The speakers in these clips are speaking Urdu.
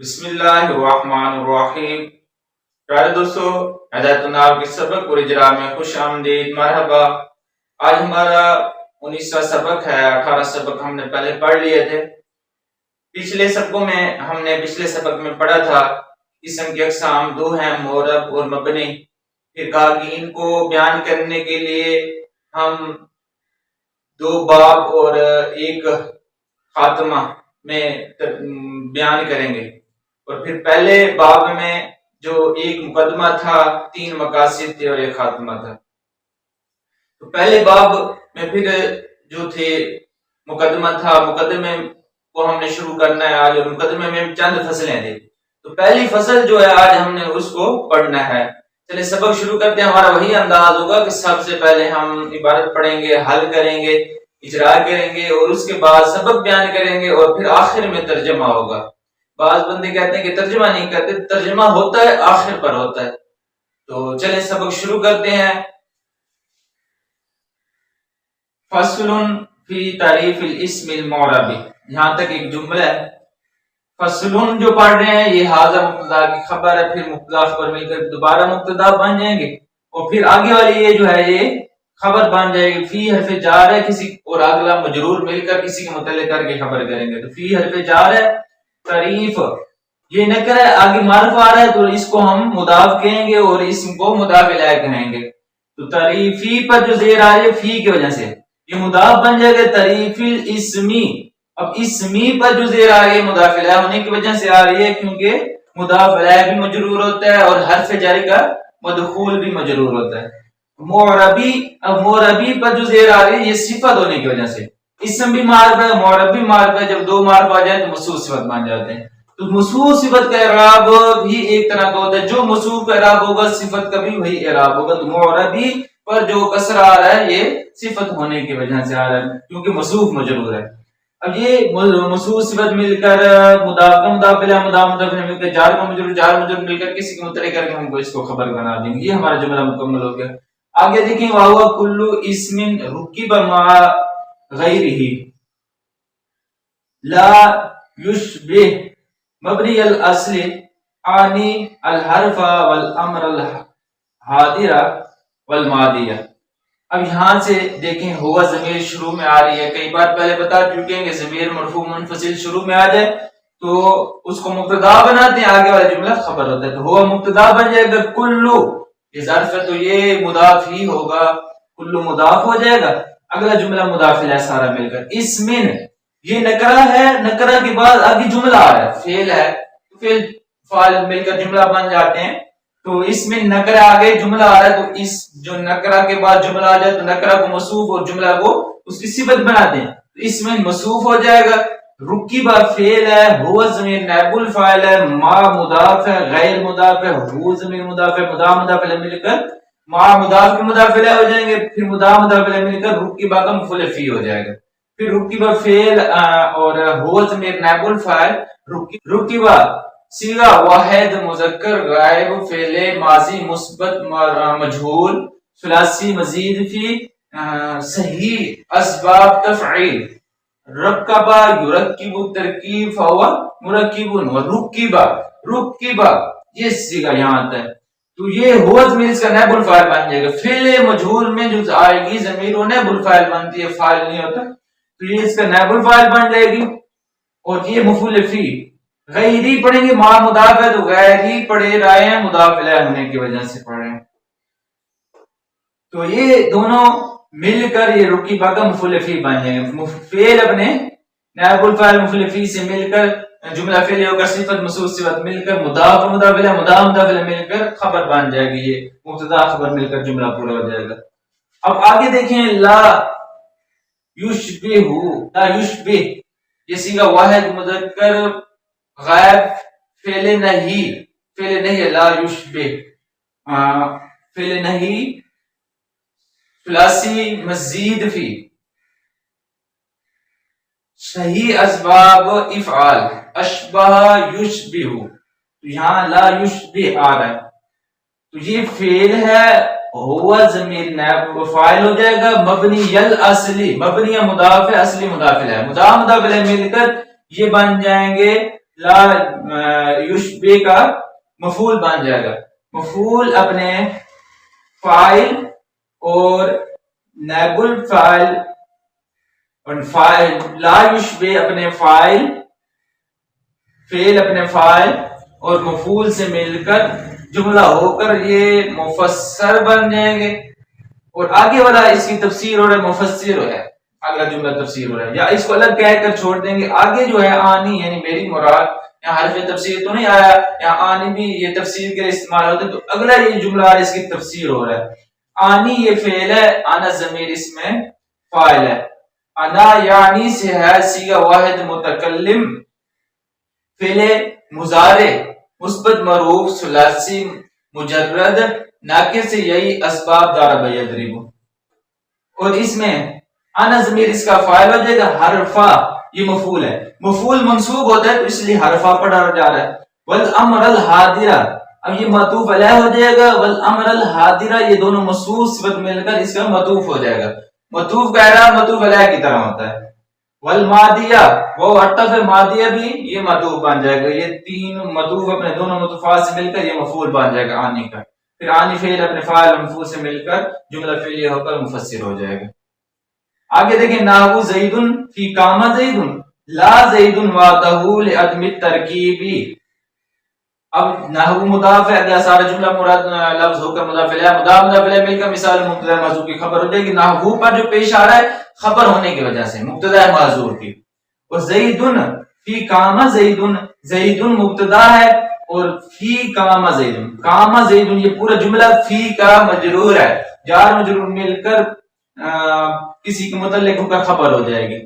بسم اللہ الرحمن الرحیم۔ پیارے دوستو، ہدایت النار کے سبق اور اجرا میں خوش آمدید، مرحبا۔ آج ہمارا 19واں سبق ہے۔ 18 سبق ہم نے پہلے پڑھ لیے تھے۔ پچھلے سبق میں پڑھا تھا اسم کی اقسام دو ہیں، معرب اور مبنی۔ پھر کہا کہ ان کو بیان کرنے کے لیے ہم دو باب اور ایک خاتمہ میں بیان کریں گے، اور پھر پہلے باب میں جو ایک مقدمہ تھا، 3 مقاصد تھے اور ایک خاتمہ تھا۔ تو پہلے باب میں پھر جو تھے مقدمہ تھا، مقدمے کو ہم نے شروع کرنا ہے آج، اور مقدمے میں چند فصلیں تھیں۔ تو پہلی فصل جو ہے آج ہم نے اس کو پڑھنا ہے۔ چلے سبق شروع کرتے ہیں۔ ہمارا وہی انداز ہوگا کہ سب سے پہلے ہم عبارت پڑھیں گے، حل کریں گے، اجرا کریں گے، اور اس کے بعد سبق بیان کریں گے، اور پھر آخر میں ترجمہ ہوگا۔ بعض بندے کہتے ہیں کہ ترجمہ نہیں کرتے، ترجمہ ہوتا ہے آخر پر ہوتا ہے۔ تو چلیں سبق شروع کرتے ہیں۔ فصل فی تعریف الاسم المعرب، یہاں تک ایک جملہ ہے۔ فصل جو پڑھ رہے ہیں یہ حاضر مبتدا کی خبر ہے، پھر مبتدا خبر مل کر دوبارہ مبتدا بن جائیں گے، اور پھر آگے والی یہ جو ہے یہ خبر بن جائے گی۔ فی حرف جار ہے کسی، اور اگلا مجرور مل کر کسی کے متعلق کر کے خبر کریں گے۔ تو فی حرف جار ہے، تعریف یہ نکر ہے، آگے معرف آ رہا ہے تو اس کو ہم مضاف کہیں گے اور اسم کو مضاف الیہ کہیں گے۔ تو تعریفی پر جو زیر آ رہی ہے فی کی وجہ سے یہ مضاف بن جائے گا تعریف الاسمی۔ اب اسمی پر جو زیر آ رہی ہے مضاف الیہ ہونے کی وجہ سے آ رہی ہے، کیونکہ مضاف الیہ بھی مجرور ہوتا ہے اور حرف جاری کا مدخول بھی مجرور ہوتا ہے۔ معربی، اب معربی پر جو زیر آ رہی ہے یہ صفت ہونے کی وجہ سے، اسم بھی معرب ہے، معرب بھی معرب ہے۔ جب دو معرب آ جائیں تو موصوف صفت بن جاتے ہیں۔ تو موصوف صفت کا اعراب بھی ایک طرح کا ہوتا ہے، جو موصوف کا اعراب ہوگا صفت کا بھی وہی اعراب ہوگا۔ تو معربی پر جو کسر آ رہا ہے یہ صفت ہونے کی وجہ سے آ رہا ہے، کیونکہ موصوف مجرور ہے۔ اب یہ موصوف صفت مل کر مضاف کا مضاف الیہ، مضاف مل کر جار کا مجرور، جار مجرور مل کر کسی کے متعلق کر کے ہم کو اس کو خبر بنا دیں گے۔ یہ ہمارا جملہ مکمل ہو گیا۔ آگے دیکھیں، وَهُوَ كُلُّ اسم رُكِّبَ مع غَيْرِهِ لا يشبه مبنی الاصل عنی الحرف والامر الحاضر والماضیہ۔ اب یہاں سے دیکھیں، ہوا ضمیر شروع میں آ رہی ہے۔ کئی بار پہلے بتا چکے ہیں کہ ضمیر مرفوع منفصل شروع میں آ جائے تو اس کو مبتدا بناتے ہیں، آگے والا جملہ خبر ہوتا ہے۔ تو ہوا مبتدا بن جائے گا، کلو یہ ظرف ہے تو یہ مضاف ہی ہوگا، کلو مضاف ہو جائے گا، اگلا جملہ مضاف الیہ سارا مل کر۔ اسمن یہ نکرہ ہے، نکرہ کے بعد آگے جملہ آ رہا ہے، فعل ہے، فعل فاعل مل کر جملہ بن جاتے ہیں۔ تو اس میں نکرہ آگے جملہ آ رہا ہے، تو اس جو نکرہ کے بعد جملہ آ جائے تو نکرہ کو موصوف اور جملہ کو اس کی صفت بنا دیں، تو اس میں موصوف ہو جائے گا۔ رکیبہ فعل ہے، ہوا ضمیر نائب الفاعل ہے، ما مضاف ہے، غیر مضاف ہے، ہو ضمیر مضاف ہے، مضاف الیہ مل کر ما مضاف کے مضاف الیہ ہو جائیں گے، پھر مضاف الیہ مل کر رکیبہ کا مفعول فی ہو جائے گا۔ پھر رکیبہ فعل اور ہوا ضمیر نائب الفاعل، رکیبہ صیغہ واحد مذکر غائب فعل ماضی مثبت مجہول ثلاثی مزید فی صحیح اسباب تفعیل۔ رکبہ یرکب ترکیب فہو مرکب، رکبہ یہ صیغہ یہاں آتا ہے۔ تو یہ ہوا ضمیر اس کا نائب الفاعل بن جائے گا۔ فعل مجہول میں جو آئے گی ضمیر وہ نائب الفاعل بنتی ہے، فاعل نہیں ہوتا، تو یہ اس کا نائب الفاعل بن جائے گی، اور یہ مفعول فی۔ غیری پڑھیں گے، ما مضاف ہے تو غیری پڑھے رہے ہیں، مضاف الیہ ہونے کی وجہ سے پڑھ رہے ہیں۔ تو یہ دونوں مل کر یہ رکیبہ کا مفعول فی بن جائیں گے۔ فعل اپنے نائب الفاعل مفعول فی سے مل کر جملہ فعلی ہو کر صفت موصوف صفت مل کر مضاف الیہ مضاف الیہ مل کر خبر بن جائے گی، یہ مبتدا خبر مل کر جملہ پورا ہو جائے گا۔ اب آگے دیکھیں، لا یشبہ یہ صیغہ واحد مذکر غائب فعل نہیں لا یشبہ، فعل نہیں ثلاثی مزید فی صحیح اسباب افعال اشبہ یشبہ، تو یہاں لا یشبہ آ رہا ہے، تو یہ فعل ہے، ہوا ضمیر نائب فاعل ہو جائے گا، مبنی الاصلی، مبنی مضاف ہے، اصلی مضاف الیہ، مضاف الیہ مل کر یہ بن جائیں گے لا یشبہ کا مفعول بن جائے گا. مفعول اپنے فاعل اور نائب الفاعل اور فاعل لا یشبہ اپنے فاعل، فعل اپنے فاعل اور مفعول سے مل کر جملہ ہو کر یہ مفسر بن جائیں گے. اور آگے والا اس کی تفسیر ہو رہا ہے مفسر ہو ہے، اگلا جملہ تفسیر ہو رہا ہے، یا اس کو الگ کہہ کر چھوڑ دیں گے. آگے جو ہے آنی یعنی میری مراد، یہاں حرف تفسیر تو نہیں آیا، یہاں آنی بھی یہ تفسیر کے لیے استعمال ہوتا ہے، تو اگلا یہ جملہ اس کی تفسیر ہو رہا ہے. آنی یہ فعل ہے، آنا ضمیر اس میں فاعل ہے. انا یعنی سے ہے صیغہ واحد متکلم، فعل مضارع مثبت معروف ثلاثی مجرد ناقص یہی اسباب ضرب یضرب. اور اس میں انا ضمیر اس کا فاعل ہو جائے گا، حرفا یہ مفعول ہے، مفعول منصوب ہوتا ہے تو اس لیے حرفا پڑھا جا رہا ہے. والامر الحاضرہ اب یہ معطوف علیہ ہو جائے گا، والامر الحاضرہ یہ دونوں مخصوص صفت مل کر اس کا معطوف ہو جائے گا. معطوف کہہ رہا معطوف علیہ کی طرح ہوتا ہے. والمادیہ وہ عطف مادیہ بھی یہ معطوف بن جائے گا. یہ تین معطوف اپنے دونوں معطوفات سے مل کر یہ مفعول بن جائے گا آنی کا. پھر آنی فعل اپنے فاعل اور مفعول سے مل کر جملہ فعلیہ ہو کر مفسر ہو جائے گا. آگے دیکھیں نحو زید فی قام زید لا زید وحدہ لعدم الترکیب. اب نحو مضاف ہے، اگلا سارا جملہ مراد لفظ ہو کر مضاف الیہ، مضاف الیہ مل کر مثال مبتدا محذوف کی خبر ہو جائے گی. نحو پر جو پیش آ رہا ہے خبر ہونے کی وجہ سے مبتدا محذوف کی. اور زید فی قام زید، زید مبتدا ہے اور فی قام زید، قام زید یہ پورا جملہ فی کا مجرور ہے، جار مجرور مل کر کسی کے متعلق ہو کر خبر ہو جائے گی.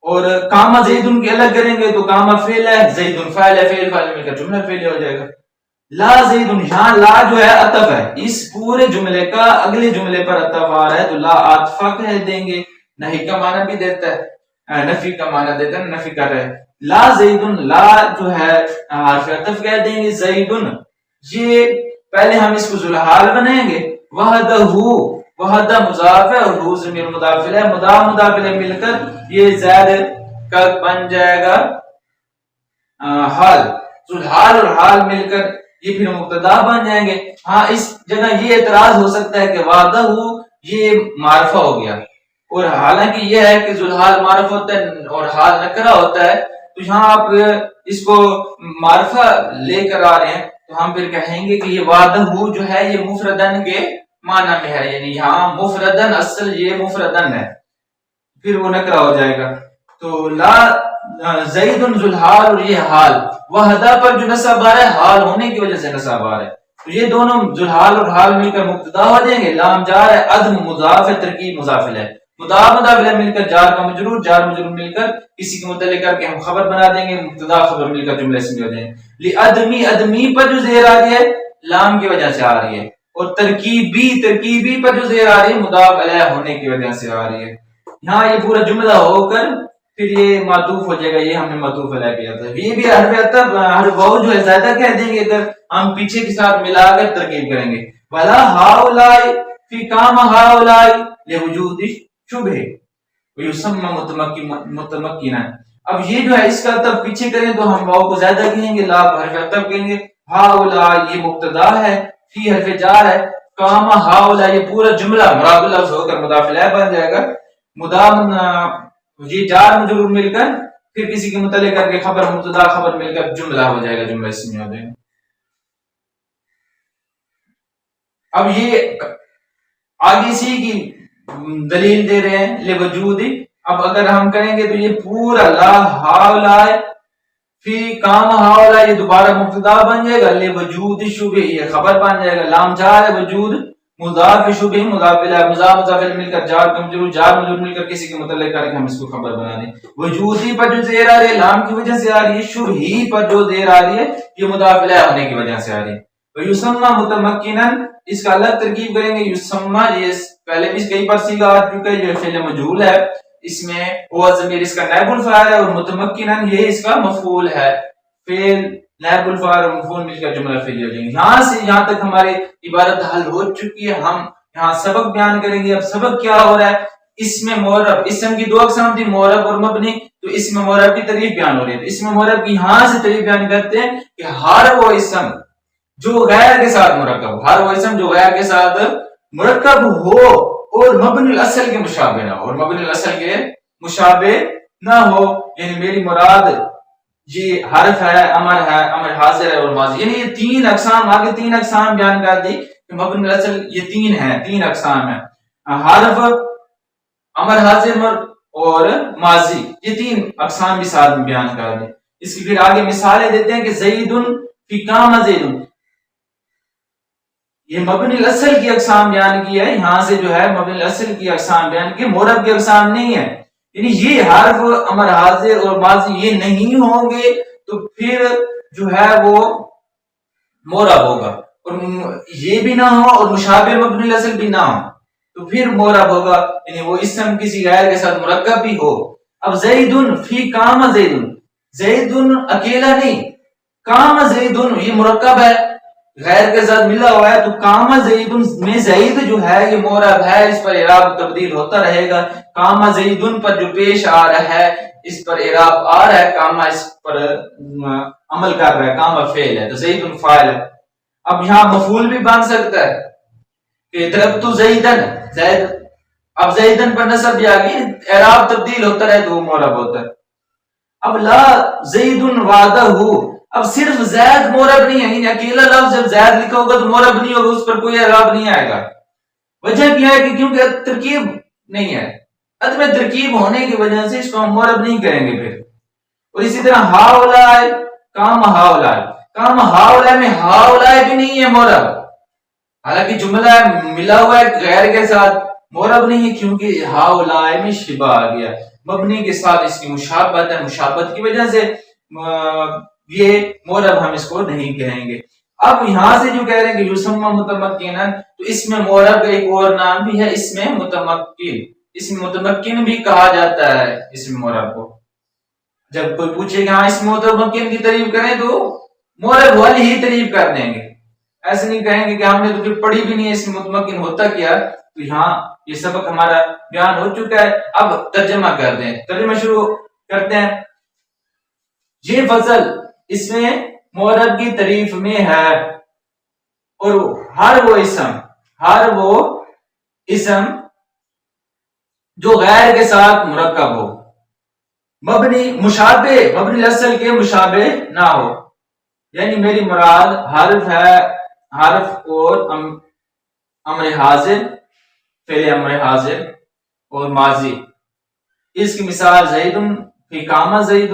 اور قام زید کے الگ کریں گے تو قام فعل ہے، زید فاعل ہے، فعل فاعل مل کر جملہ فعل ہو جائے گا. لا زید یہاں لا جو ہے عطف ہے، اس پورے جملے کا اگلے جملے پر عطف آ رہا ہے تو لا عاطفہ کہہ دیں گے. نہیں کا معنی بھی دیتا ہے، نفی کا معنی دیتا ہے، نفی کر رہے. لا زید لا جو ہے حرف عطف کہہ دیں گے. زید یہ پہلے ہم اس کو ذوالحال بنائیں گے. وحدہ وحدہ مضاف ہے اور ہو ضمیر مضاف ہے، مضاف مضاف الیہ مل کر یہ زید کا بن جائے گا حال. ذوالحال اور حال مل کر یہ پھر مبتدا بن جائیں گے. ہاں اس جگہ یہ اعتراض ہو سکتا ہے کہ وعدہ یہ معرفہ ہو گیا، اور حالانکہ یہ ہے کہ ذوالحال معرف ہوتا ہے اور حال نکرہ ہوتا ہے، تو یہاں آپ اس کو معرفہ لے کر آ رہے ہیں تو ہم پھر کہیں گے کہ یہ وعدہ جو ہے یہ مفردن کے معنی میں ہے، یعنی یہاں مفردن اصل یہ مفردن ہے، پھر وہ نکرہ ہو جائے گا. تو لا زید ذوالحال اور یہ حال وحدہ پر جو نصب آ رہا ہے حال ہونے کی وجہ سے نصب آ رہا ہے، تو یہ دونوں ذوالحال اور حال مل کر مبتدا ہو جائیں گے. لام جار ہے، عدم مضاف ہے، ترکیب مضاف ہے، مضاف مضاف الیہ مل کر جار کا مجرور، جار مجرور مل کر کسی کے متعلق کر کے ہم خبر بنا دیں گے، مبتدا خبر مل کر جملہ اسمی ہو جائیں گے. لعدمی ادمی پر جو زیر آ رہی ہے لام کی وجہ سے آ رہی ہے، اور ترکیبی پر جو زیر آ رہی ہے مضاف الیہ ہونے کی وجہ سے آ رہی ہے. یہاں یہ پورا جملہ ہو کر پھر یہ معطوف ہو جائے گا، یہ ہم نے معطوف علیہ کیا تھا. یہ بھی حرف عطف حرف واو جو ہے زیادہ کہہ دیں گے اگر ہم پیچھے کے ساتھ ملا کر ترکیب کریں گے. ولا ہاؤلاء فی قام ہاؤلاء لوجود شبہ ویسمى متمکنا. اب یہ جو ہے اس کا عطف پیچھے کریں تو ہم واو کو زیادہ کہیں گے، لا حرف عطف کہیں گے. ہاؤلاء یہ مبتدا ہے، فی حرف جار ہے، قام ہاؤلاء یہ پورا جملہ مراد لفظ ہو کر مضاف الیہ بن جائے گا. مضاف یہ جار مجرور مل کر پھر کسی کے متعلق کر کے خبر مبتدا خبر مل کر جملہ ہو جائے گا، جملہ اسمی ہو جائے گا. اب یہ آگے سی کی دلیل دے رہے ہیں لوجود. اب اگر ہم کریں گے تو یہ پورا لا ہاؤلاء فی قام ہاؤلاء یہ دوبارہ مبتدا بن جائے گا، لوجود شبہ یہ خبر بن جائے گا. لام جار ہے، وجود مضاف شبہ مضاف الیہ، مضاف مضاف الیہ مل کر جار کا مجرور، جار مجرور مل کر کسی کے متعلق کر کے ہم اس کو خبر بنا دیں. وجودی پر جو زیر آ رہی ہے لام کی وجہ سے آ رہی ہے، شبہی پر جو زیر آ رہی ہے یہ مضاف الیہ ہونے کی وجہ سے آ رہی ہے. ویسمى متمکنا اس کا الگ ترکیب کریں گے. یسمى یہ پہلے بھی کئی بار سیگا آ چکا ہے، یہ فعل مجہول ہے، اس میں ہوا ضمیر اس کا نائب الفاعل ہے، اور متمکنا یہ اس کا مفعول ہے. فعل نائب الفاعل اور مفعول مل کر جملہ فعلی ہو جائیں گے. یہاں سے یہاں تک ہماری عبارت حل ہو چکی ہے. ہم یہاں سبق بیان کریں گے. اب سبق کیا ہو رہا ہے، اس میں معرب اسم کی دو اقسام تھی، معرب اور مبنی. تو اسم مرکب کی تعریف بیان ہو رہی ہے. تو اسم مرکب کی یہاں سے تعریف بیان کرتے ہیں کہ ہر وہ اسم جو غیر کے ساتھ مرکب ہو، ہر وہ اسم جو غیر کے ساتھ مرکب ہو اور مبنی الاصل کے مشابہ نہ ہو، اور مبنی الاصل کے مشابہ نہ ہو. یعنی میری مراد یہ حرف ہے، امر حاضر ہے اور ماضی، یعنی یہ تین اقسام، آگے تین اقسام بیان کر دی کہ مبنی الاصل یہ تین ہیں، تین اقسام ہیں، حرف، امر حاضر اور ماضی، یہ تین اقسام بھی ساتھ میں بیان کر دی. اس کی پھر آگے مثالیں دیتے ہیں کہ زید فی قام زید، یہ مبنی الاصل کی اقسام بیان کی ہے، یہاں سے جو ہے مبنی الاصل کی اقسام بیان کی، معرب کی اقسام نہیں ہے. یعنی یہ حرف امر حاضر اور ماضی یہ نہیں ہوں گے تو پھر جو ہے وہ معرب ہوگا، اور یہ بھی نہ ہو اور مشابہ مبنی الاصل بھی نہ ہو تو پھر معرب ہوگا، یعنی وہ اسم کسی غیر کے ساتھ مرکب بھی ہو. اب زید فی قام زید، زید اکیلا نہیں، قام زید یہ مرکب ہے، غیر کے ساتھ ملا ہوا ہے، تو قام زید میں زید جو ہے یہ معرب ہے، اس پر اعراب تبدیل ہوتا رہے گا. قام زید پر جو پیش آ رہا ہے اس پر اعراب آ رہا ہے، قام اس پر عمل کر رہا ہے، قام فعل ہے تو زید فاعل ہے. اب یہاں مفعول بھی بن سکتا ہے کہ ضربت زیدن، زید، اب زیدن پر نصب بھی آ گئی، اعراب تبدیل ہوتا رہے تو وہ معرب ہوتا ہے. اب لا زید وعدہ، اب صرف زید معرب نہیں ہے، یعنی اکیلا لفظ جب زید لکھا ہوگا تو معرب نہیں ہوگا، اس پر کوئی اعراب نہیں آئے گا. وجہ کیا ہے کہ کیونکہ ترکیب نہیں ہے، عدم ترکیب ہونے کی وجہ سے اس کو ہم معرب نہیں کریں گے پھر. اور اسی طرح ہاؤلائے، کام ہاؤلائے، کام ہاؤلائے میں ہاؤلائے بھی نہیں ہے معرب، حالانکہ جملہ ملا ہوا ہے غیر کے ساتھ، معرب نہیں ہے کیونکہ ہاؤلائے میں شبہ آ گیا، مبنی کے ساتھ اس کی مشابہت ہے، مشابہت کی وجہ سے یہ معرب ہم اس کو نہیں کہیں گے. اب یہاں سے جو کہہ رہے ہیں کہ یسمى متمکنا، تو اس میں معرب کا ایک اور نام بھی ہے، اس میں متمکن، اس میں متمکن بھی کہا جاتا ہے اس میں معرب کو. جب کوئی پوچھے کہ ہاں اس متمکن کی تعریف کریں تو معرب والی ہی تعریف کر دیں گے، ایسے نہیں کہیں گے کہ ہم نے تو پھر پڑھی بھی نہیں ہے اس میں متمکن ہوتا کیا. تو یہاں یہ سبق ہمارا بیان ہو چکا ہے، اب ترجمہ کر دیں، ترجمہ شروع کرتے ہیں. یہ فصل اس میں معرب کی تعریف میں ہے، اور ہر وہ اسم جو غیر کے ساتھ مرکب ہو، مبنی مشابہ، مبنی الاصل کے مشابہ نہ ہو. یعنی میری مراد حرف ہے، حرف اور امر حاضر، فعل امر حاضر اور ماضی. اس کی مثال زید فی قام زید،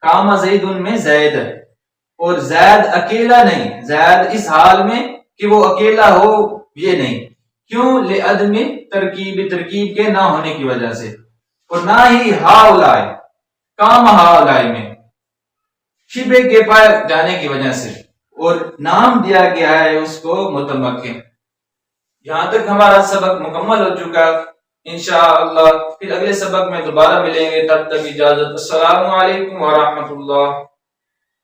قام زید میں زید، اور زید اکیلا نہیں، زید اس حال میں کہ وہ اکیلا ہو یہ نہیں، کیوں؟ لعدم ترکیب کے نہ ہونے کی وجہ سے، اور نہ ہی ہاؤلائے، قام ہاؤلائے میں شبہ کے پائے جانے کی وجہ سے، اور نام دیا گیا ہے اس کو متمکن. یہاں تک ہمارا سبق مکمل ہو چکا، انشاءاللہ پھر اگلے سبق میں دوبارہ ملیں گے، تب تک اجازت، السلام علیکم ورحمۃ اللہ.